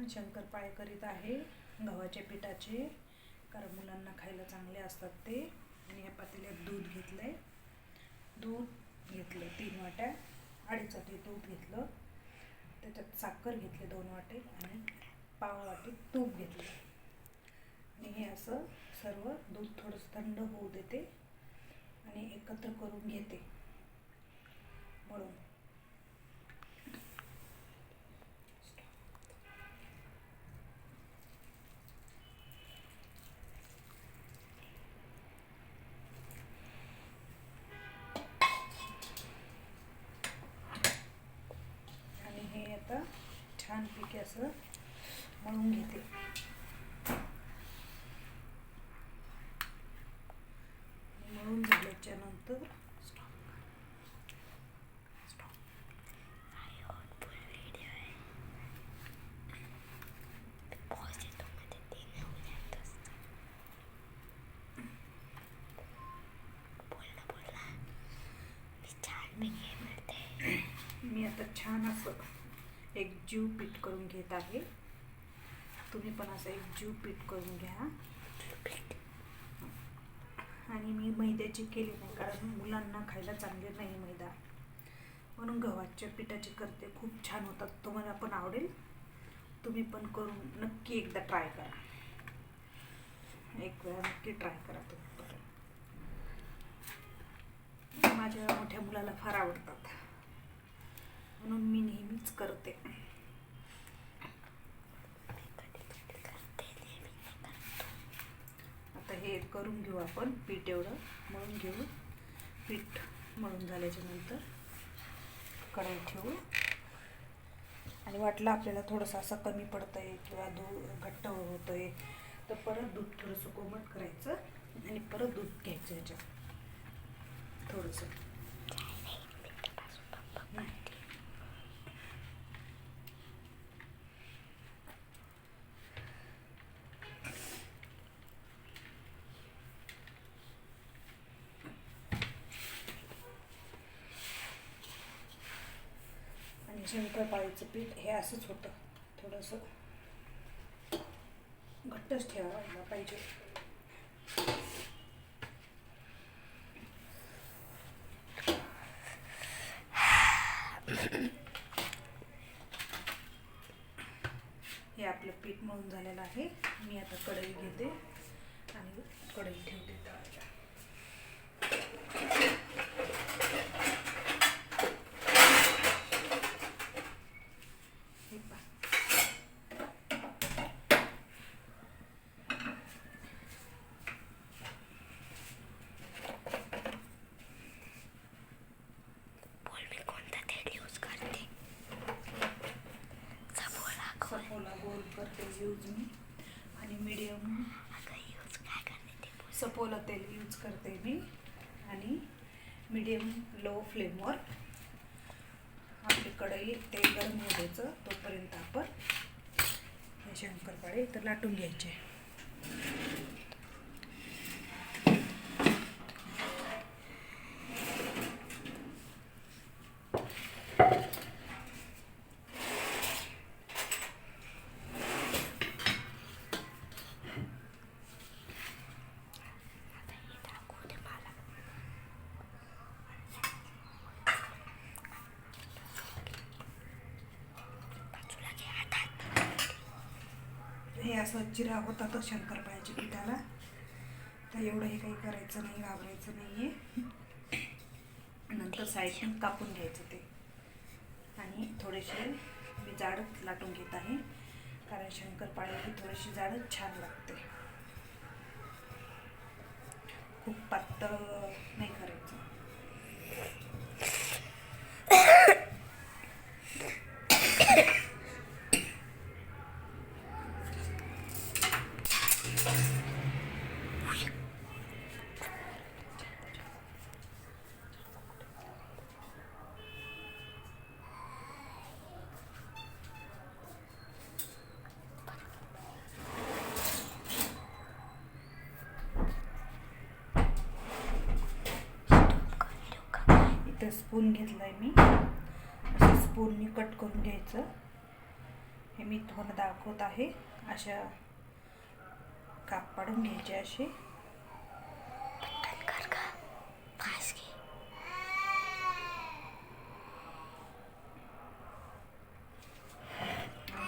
शंकरपाळे करीत आहे गव्हाच्या पिठाचे, कारण मुलांना खायला चांगले असतात ते. आणि या पातेल्यात दूध घेतलंय, दूध घेतलं 3 वाट्या, 2.5 वाटी दूध घेतलं, त्याच्यात साखर घेतली 2 वाटी आणि पाव वाटी तूप घेतलं. आणि हे असं सर्व दूध थोडंसं थंड होऊ देते आणि एकत्र करून घेते मळून. आणि हे आता छानपैकी असं मळून घेते. मळून झाल्याच्या नंतर मी आता छान असं एकजीव पीठ करून घेत आहे. तुम्ही पण असं एकजीव पीठ करून घ्या. आणि मी मैद्याची केली नाही, कारण मुलांना खायला चांगले नाही मैदा, म्हणून गव्हाच्या पिठाची करते. खूप छान होतात, तुम्हाला पण आवडेल. तुम्ही पण करून नक्की एकदा ट्राय करा, एक वेळा नक्की ट्राय करा तुम्ही पण. माझ्या मोठ्या मुलाला फार आवडतात, म्हणून मी नेहमीच करते. आता हे करून घेऊ आपण, पीठ एवढं मळून घेऊ. पीठ मळून झाल्याच्या नंतर कढई ठेवू. आणि वाटलं आपल्याला थोडंसं असं कमी पडतंय किंवा दूध घट्ट होतंय, तर परत दूध थोडंसं कोमट करायचं आणि परत दूध घ्यायचं ह्याच्यात थोडंसं. आणि शंकरपाळीचं पीठ हे असंच होतं, थोडंसं घट्टच ठेवायला पाहिजे. हे आपलं पीठ मळून झालेलं आहे. मी आता कढई घेते आणि कढई ठेवते तळायला. सफोला गोल करते यूज मी, आणि मीडियम सफोला तेल यूज करते मी. आणि मीडियम लो फ्लेमवर आपली कढई तेल गरम होऊ द्यायचं, तोपर्यंत आपण हे शंकरपाळे तर लाटून घ्यायचे. हे असं चिरा होता तर शंकरपाळ्याच्या पिठाला, तर एवढं हे काही करायचं नाही, घाबरायचं नाही आहे. नंतर साईडने कापून घ्यायचं ते. आणि थोडेसे मी जाडच लाटून घेत आहे, कारण शंकरपाळी ही थोडीशी जाडच छान लागते, खूप पातळ नाही करायचं. इथे स्पून घेतलाय मी, असं स्पूननी कट करून घ्यायचं हे मी तुम्हाला दाखवत आहे. अशा काप पाडून घ्यायचे असे.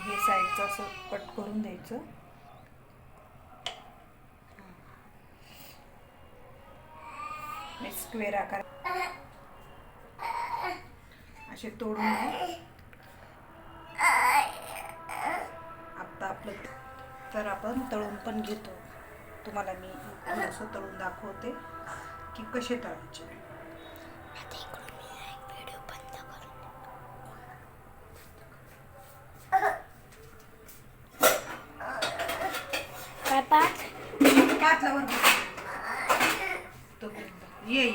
हे साईडचं असं कट करून द्यायचं. हे स्क्वेअर आकार असे तोडून घ्या. आता आपलं तर आपण तळून पण घेतो. तुम्हाला मी थोडंसं तळून दाखवते की कसे तळायचे. पाचला वर ये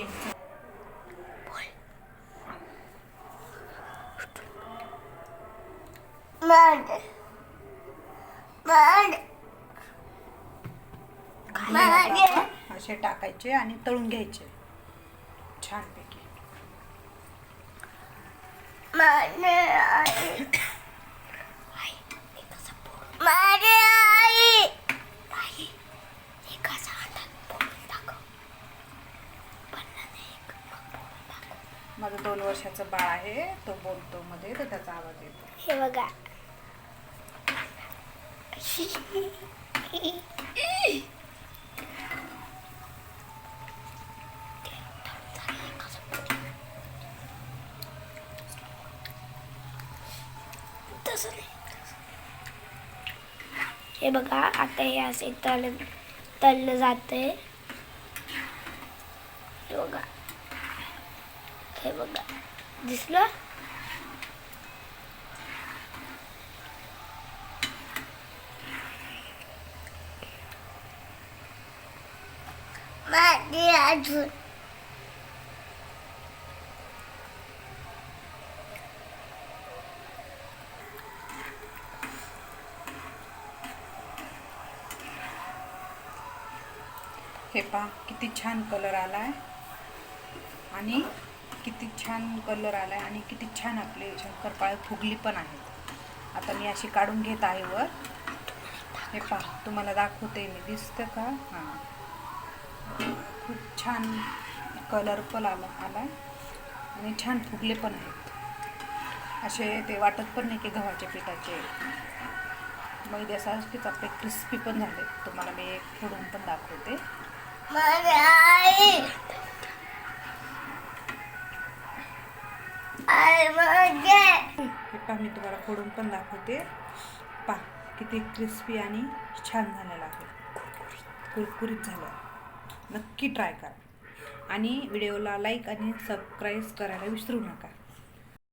असे टाकायचे आणि तळून घ्यायचे छानपैकी. माझं 2 वर्षाचं बाळ आहे, तो बोलतो मध्ये तर त्याचा आवाज येतो. हे बघा. हे बघा, आता हे असे तळलं जाते. बघा, हे बघा, दिसलं? अजून हे पहा किती छान कलर आलाय आणि किती छान कलर आलाय आणि किती छान आपले शंकरपाळे फुगली पण आहेत. आता मी अशी काढून घेत आहे वर. हे पहा, तुम्हाला दाखवते मी, दिसतं का? हां, खूप छान कलर पण आलाय आणि छान फुगले पण आहेत. असे ते वाटत पण नाही की गव्हाच्या पिठाचे. मैद्यासारखेच आपले क्रिस्पी पण झाले. तुम्हाला मी एक फोडून पण दाखवते. हे पहा, मी तुम्हाला फोडून पण दाखवते. पहा किती क्रिस्पी आणि छान झालेला आहे, कुरकुरीत झालं. नक्की ट्राय करा आणि व्हिडिओला लाईक आणि सबस्क्राईब करायला विसरू नका.